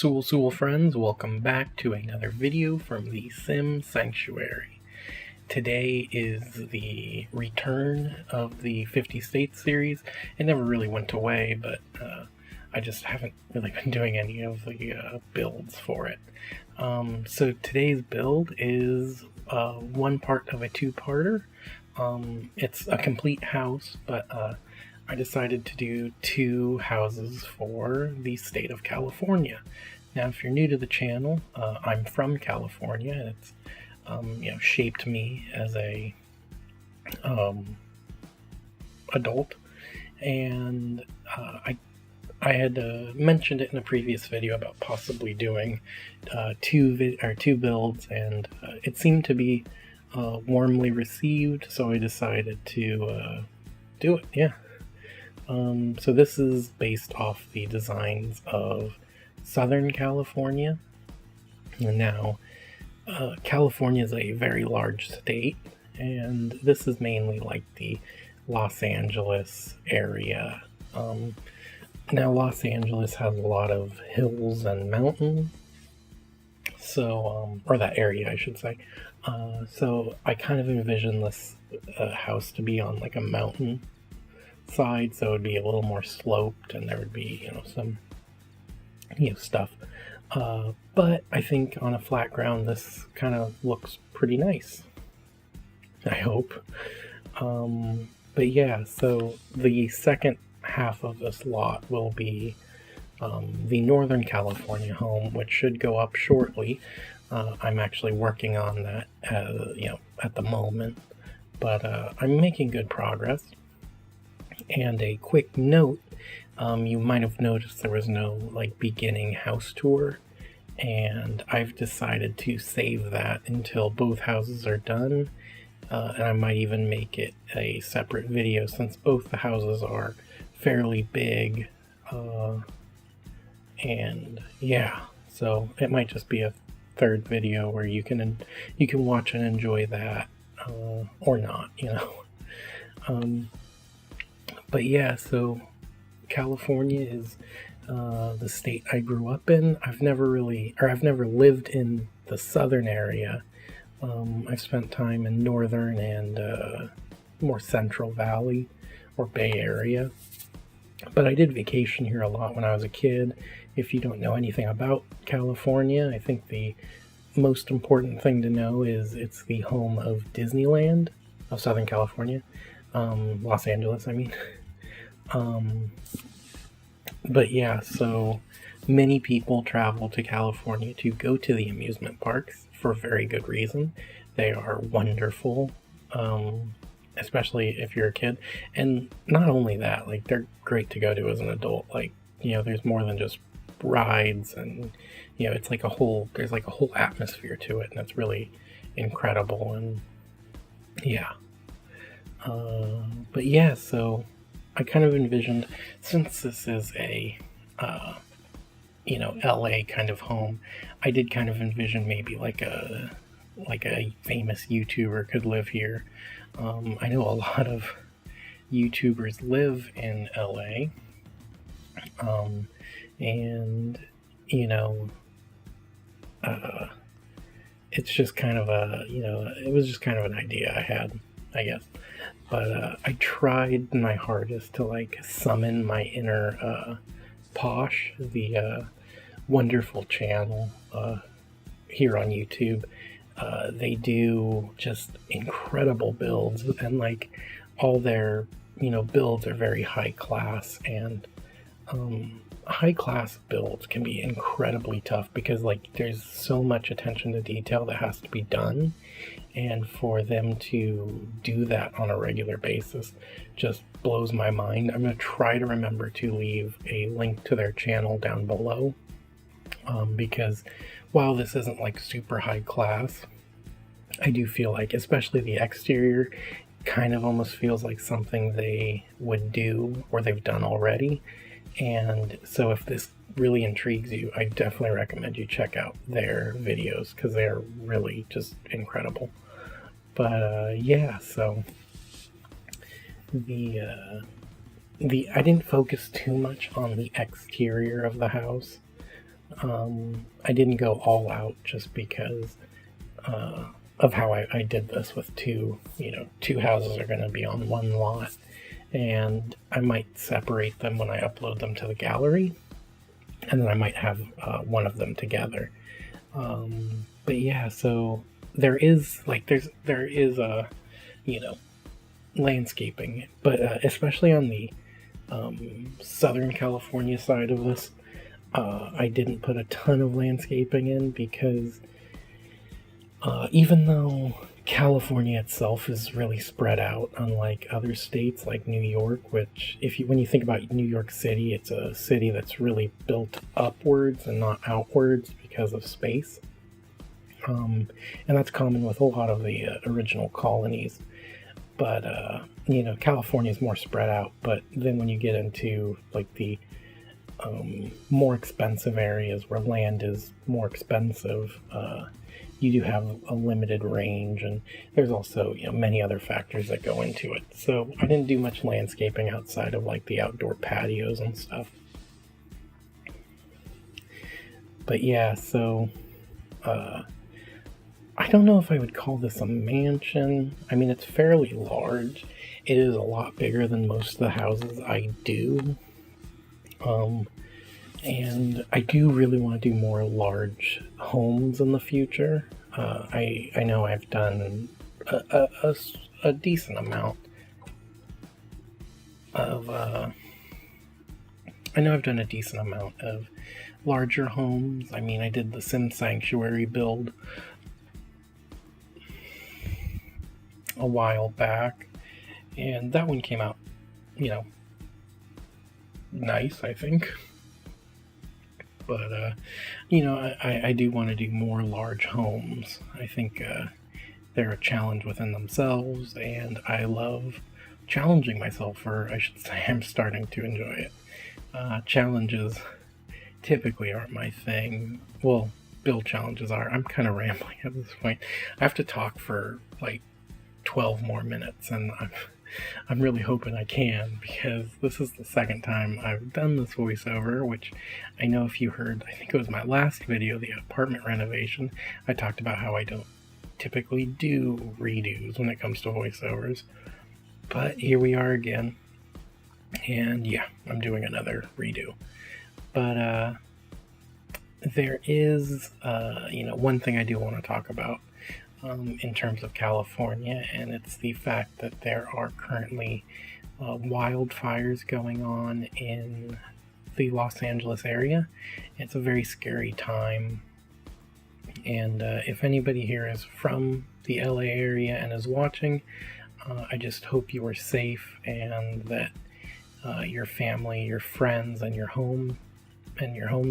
Sul Sul friends, welcome back to another video from the TheSimSanctuary. Today is the return of the 50 States series. It never really went away, but I just haven't really been doing any of the builds for it. So today's build is one part of a two-parter. It's a complete house, but I decided to do two houses for the state of California. Now, if you're new to the channel, I'm from California, and it's shaped me as a adult. And I had mentioned it in a previous video about possibly doing two builds, and it seemed to be warmly received, so I decided to do it. Yeah. So this is based off the designs of Southern California. And now, California is a very large state, and this is mainly like the Los Angeles area. Now, Los Angeles has a lot of hills and mountains, so, or that area, I should say. So I kind of envision this house to be on like a mountain side, so it would be a little more sloped, and there would be some stuff, but I think on a flat ground this kind of looks pretty nice, I hope. But yeah, so the second half of this lot will be the Northern California home, which should go up shortly. I'm actually working on that at the moment, but I'm making good progress. And a quick note, you might have noticed there was no beginning house tour, and I've decided to save that until both houses are done, and I might even make it a separate video since both the houses are fairly big, and yeah, so it might just be a third video where you can watch and enjoy that, or not, But yeah, so California is the state I grew up in. I've never lived in the southern area. I've spent time in northern and more central valley or Bay Area. But I did vacation here a lot when I was a kid. If you don't know anything about California, I think the most important thing to know is it's the home of Disneyland of Southern California. Los Angeles, I mean. But yeah, so many people travel to California to go to the amusement parks for very good reason. They are wonderful, especially if you're a kid. And not only that, they're great to go to as an adult. There's more than just rides, and it's there's a whole atmosphere to it, and it's really incredible. And yeah. But yeah, so I kind of envisioned, since this is a, LA kind of home, I did kind of envision maybe like a famous YouTuber could live here. I know a lot of YouTubers live in LA, and, it's just kind of it was just kind of an idea I had, I guess. But I tried my hardest to summon my inner Posh, the wonderful channel here on YouTube. They do just incredible builds, and all their builds are very high class, and high class builds can be incredibly tough because there's so much attention to detail that has to be done. And for them to do that on a regular basis just blows my mind. I'm going to try to remember to leave a link to their channel down below, because while this isn't super high class, I do feel especially the exterior kind of almost feels like something they would do or they've done already. And so if this really intrigues you, I definitely recommend you check out their videos because they're really just incredible. But yeah, so I didn't focus too much on the exterior of the house. I didn't go all out just because of how I did this with two houses are going to be on one lot, and I might separate them when I upload them to the gallery, and then I might have one of them together. But yeah, so there is a landscaping, but especially on the Southern California side of this, I didn't put a ton of landscaping in because even though California itself is really spread out, unlike other states like New York, which when you think about New York City, it's a city that's really built upwards and not outwards because of space. And that's common with a lot of the original colonies. But California is more spread out. But then when you get into like the more expensive areas where land is more expensive, you do have a limited range, and there's also many other factors that go into it. So I didn't do much landscaping outside of like the outdoor patios and stuff. But yeah, so I don't know if I would call this a mansion. I mean, it's fairly large. It is a lot bigger than most of the houses I do. And I do really want to do more large homes in the future. I know I've done a decent amount of larger homes. I mean, I did the TheSimSanctuary build a while back, and that one came out, nice, I think. But, I do want to do more large homes. I think they're a challenge within themselves, and I love challenging myself, or I should say I'm starting to enjoy it. Challenges typically aren't my thing. Well, build challenges are. I'm kind of rambling at this point. I have to talk for like 12 more minutes, and I'm really hoping I can, because this is the second time I've done this voiceover, which I know if you heard, I think it was my last video, the apartment renovation, I talked about how I don't typically do redos when it comes to voiceovers. But here we are again, and yeah, I'm doing another redo. But there is, one thing I do want to talk about in terms of California, and it's the fact that there are currently wildfires going on in the Los Angeles area. It's a very scary time, and if anybody here is from the LA area and is watching, I just hope you are safe, and that your family, your friends, and your homes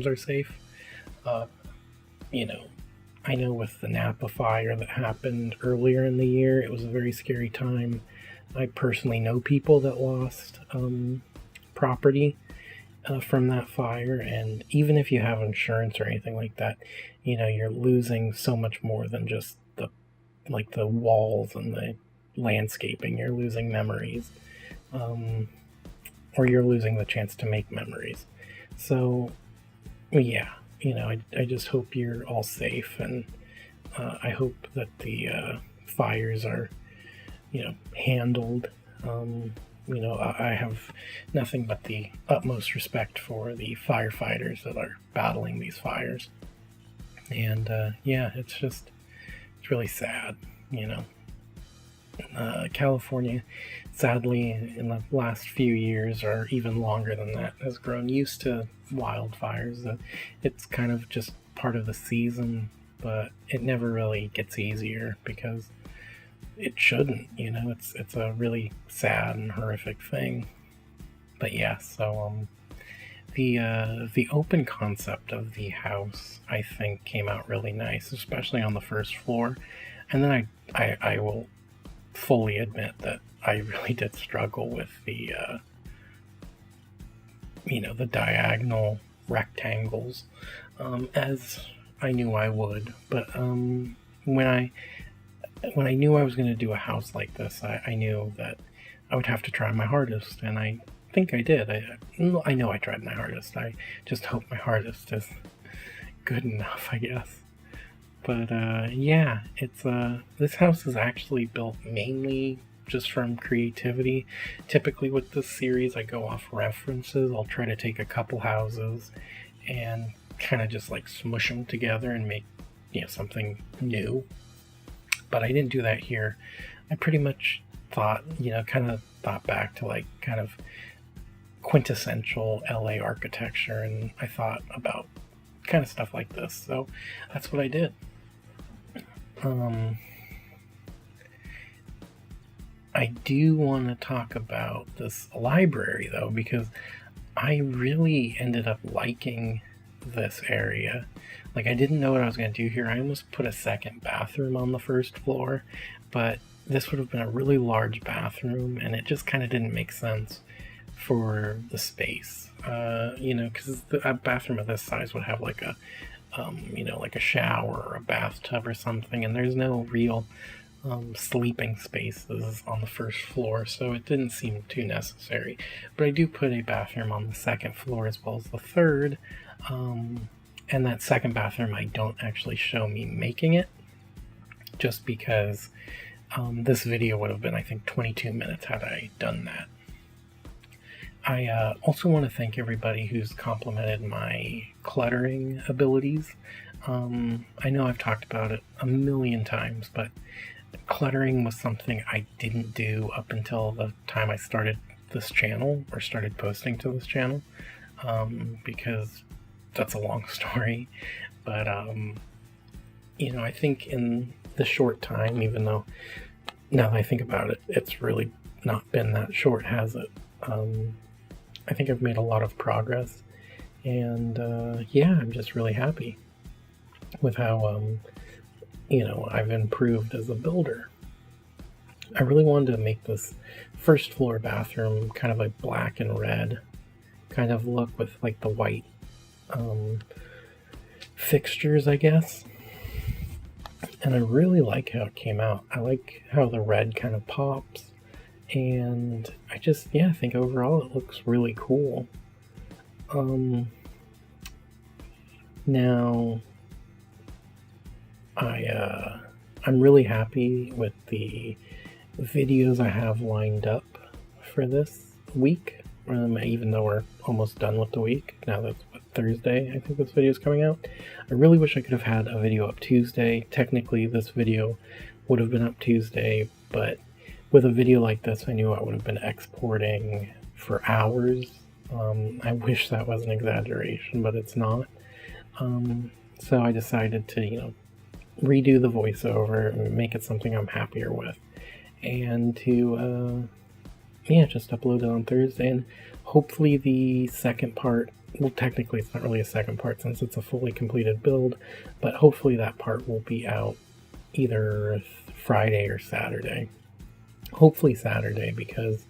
are safe. I know with the Napa fire that happened earlier in the year, it was a very scary time. I personally know people that lost property from that fire, and even if you have insurance or anything like that, you're losing so much more than just the walls and the landscaping. You're losing memories, or you're losing the chance to make memories. So, yeah. I just hope you're all safe, and I hope that the fires are, handled. I have nothing but the utmost respect for the firefighters that are battling these fires. And it's really sad, California, sadly, in the last few years, or even longer than that, has grown used to wildfires. It's kind of just part of the season, but it never really gets easier, because it shouldn't. It's a really sad and horrific thing. But yeah, so the open concept of the house, I think, came out really nice, especially on the first floor. And then I will fully admit that I really did struggle with the the diagonal rectangles, as I knew I would. But when I knew I was going to do a house like this, I knew that I would have to try my hardest, and I think I did. I know I tried my hardest. I just hope my hardest is good enough, I guess. But yeah, it's this house is actually built mainly just from creativity. Typically with this series, I go off references. I'll try to take a couple houses and kind of just like smush them together and make, something new. But I didn't do that here. I pretty much thought, kind of thought back to like kind of quintessential LA architecture, and I thought about kind of stuff like this. So that's what I did. I do want to talk about this library though, because I really ended up liking this area. Like, I didn't know what I was going to do here. I almost put a second bathroom on the first floor, but this would have been a really large bathroom, and it just kind of didn't make sense for the space. Because a bathroom of this size would have like a, like a shower or a bathtub or something, and there's no real sleeping spaces on the first floor, so it didn't seem too necessary. But I do put a bathroom on the second floor as well as the third, and that second bathroom I don't actually show me making it, just because this video would have been, I think, 22 minutes had I done that. I also want to thank everybody who's complimented my cluttering abilities. I know I've talked about it a million times, but cluttering was something I didn't do up until the time I started this channel, or started posting to this channel, because that's a long story. But I think in the short time, even though now that I think about it, it's really not been that short, has it? I think I've made a lot of progress, and yeah, I'm just really happy with how I've improved as a builder. I really wanted to make this first floor bathroom kind of a black and red kind of look with like the white fixtures, I guess. And I really like how it came out. I like how the red kind of pops. And I just, I think overall it looks really cool. Now, I'm really happy with the videos I have lined up for this week, even though we're almost done with the week. Now that's Thursday, I think this video is coming out. I really wish I could have had a video up Tuesday. Technically, this video would have been up Tuesday, but with a video like this, I knew I would have been exporting for hours. I wish that was an exaggeration, but it's not. So I decided to, redo the voiceover and make it something I'm happier with, and to just upload it on Thursday. And hopefully the second part, well, technically it's not really a second part since it's a fully completed build, but hopefully that part will be out either Friday or Saturday. Hopefully Saturday, because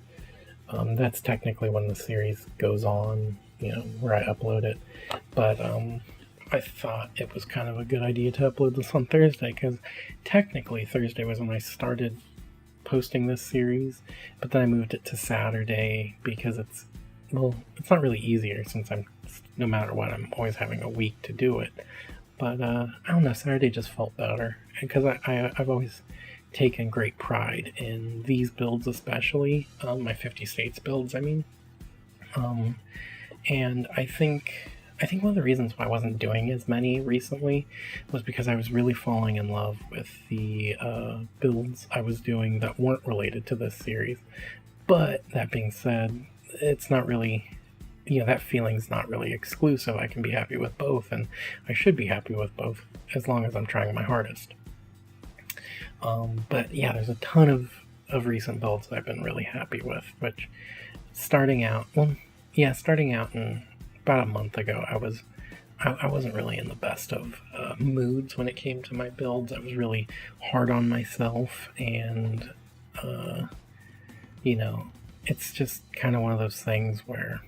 that's technically when the series goes on, where I upload it. But I thought it was kind of a good idea to upload this on Thursday, because technically Thursday was when I started posting this series, but then I moved it to Saturday because it's not really easier, since no matter what, I'm always having a week to do it. But I don't know, Saturday just felt better, because I've always taken great pride in these builds, especially my 50 states builds, I mean. And I think one of the reasons why I wasn't doing as many recently was because I was really falling in love with the builds I was doing that weren't related to this series. But that being said, it's not really, that feeling's not really exclusive. I can be happy with both, and I should be happy with both as long as I'm trying my hardest. But yeah, there's a ton of recent builds that I've been really happy with, which starting out in about a month ago, I wasn't really in the best of moods when it came to my builds. I was really hard on myself, and it's just kind of one of those things where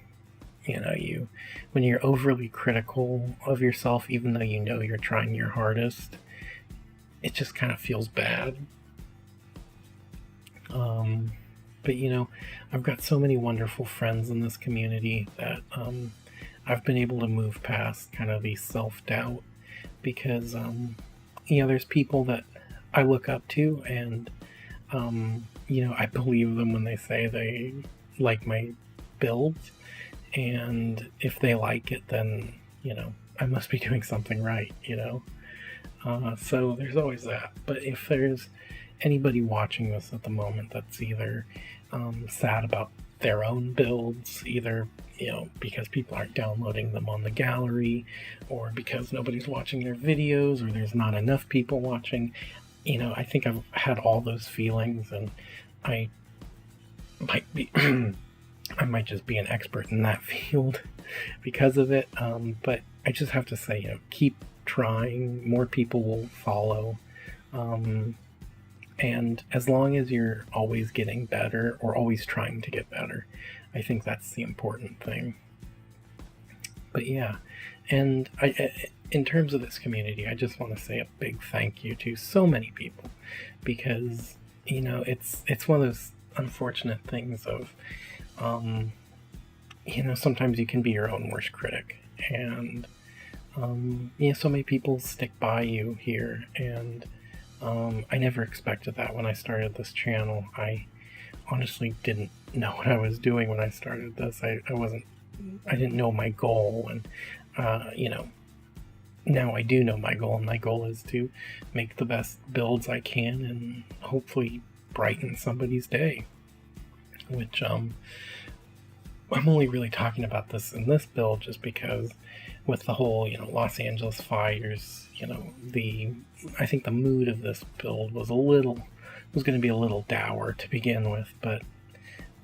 when you're overly critical of yourself, even though you're trying your hardest, it just kind of feels bad. But I've got so many wonderful friends in this community that I've been able to move past kind of the self-doubt because there's people that I look up to, and I believe them when they say they like my builds, and if they like it, then I must be doing something right. So there's always that. But if there's anybody watching this at the moment that's either sad about their own builds, either because people aren't downloading them on the gallery, or because nobody's watching their videos, or there's not enough people watching, I think I've had all those feelings, and I might be I might just be an expert in that field because of it. But I just have to say, keep trying. More people will follow. And as long as you're always getting better, or always trying to get better, I think that's the important thing. But yeah, and in terms of this community, I just want to say a big thank you to so many people, because it's one of those unfortunate things of sometimes you can be your own worst critic, and so many people stick by you here, and I never expected that when I started this channel. I honestly didn't know what I was doing when I started this. I didn't know my goal, and now I do know my goal, and my goal is to make the best builds I can and hopefully brighten somebody's day. Which I'm only really talking about this in this build just because with the whole Los Angeles fires, I think the mood of this build was going to be a little dour to begin with, but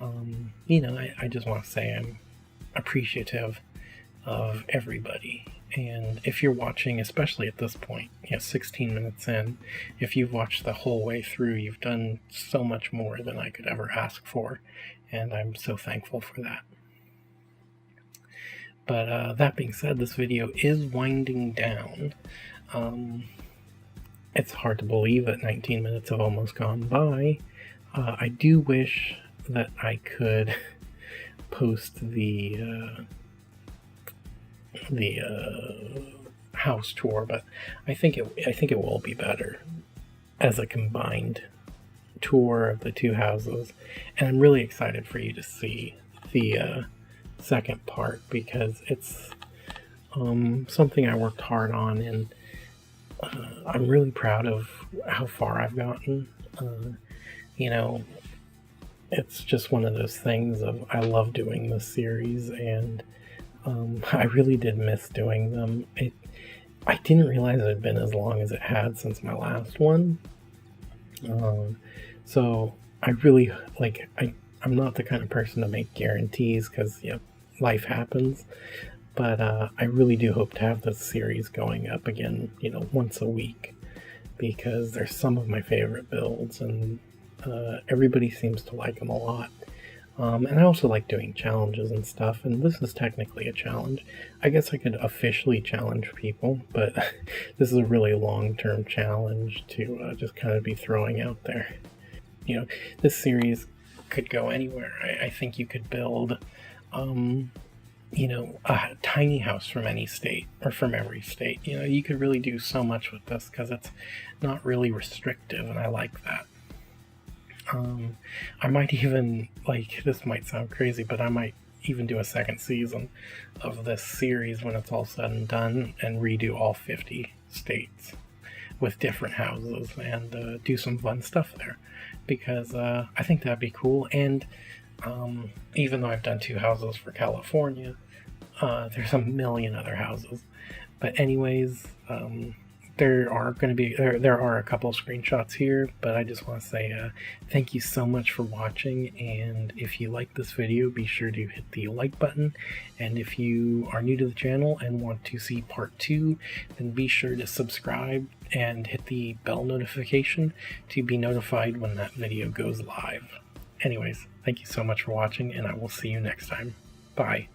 I just want to say I'm appreciative of everybody. And if you're watching, especially at this point, 16 minutes in, if you've watched the whole way through, you've done so much more than I could ever ask for, and I'm so thankful for that. But that being said, this video is winding down. It's hard to believe that 19 minutes have almost gone by. I do wish that I could post the house tour, but I think it will be better as a combined tour of the two houses, and I'm really excited for you to see the second part, because it's something I worked hard on, and I'm really proud of how far I've gotten. It's just one of those things of I love doing this series, and I really did miss doing them. I didn't realize it had been as long as it had since my last one. So I really I'm not the kind of person to make guarantees, because life happens, but I really do hope to have this series going up again, once a week, because they're some of my favorite builds, and everybody seems to like them a lot. And I also like doing challenges and stuff, and this is technically a challenge. I guess I could officially challenge people, but this is a really long-term challenge to just kind of be throwing out there. This series could go anywhere. I think you could build, a tiny house from any state, or from every state. You could really do so much with this, because it's not really restrictive, and I like that. I might even, this might sound crazy, but I might even do a second season of this series when it's all said and done, and redo all 50 states with different houses, and do some fun stuff there, because I think that'd be cool. And even though I've done 2 houses for California, there's a million other houses. But anyways, there are a couple of screenshots here, but I just want to say thank you so much for watching, and if you like this video, be sure to hit the like button, and if you are new to the channel and want to see part 2, then be sure to subscribe and hit the bell notification to be notified when that video goes live. Anyways, thank you so much for watching, and I will see you next time. Bye.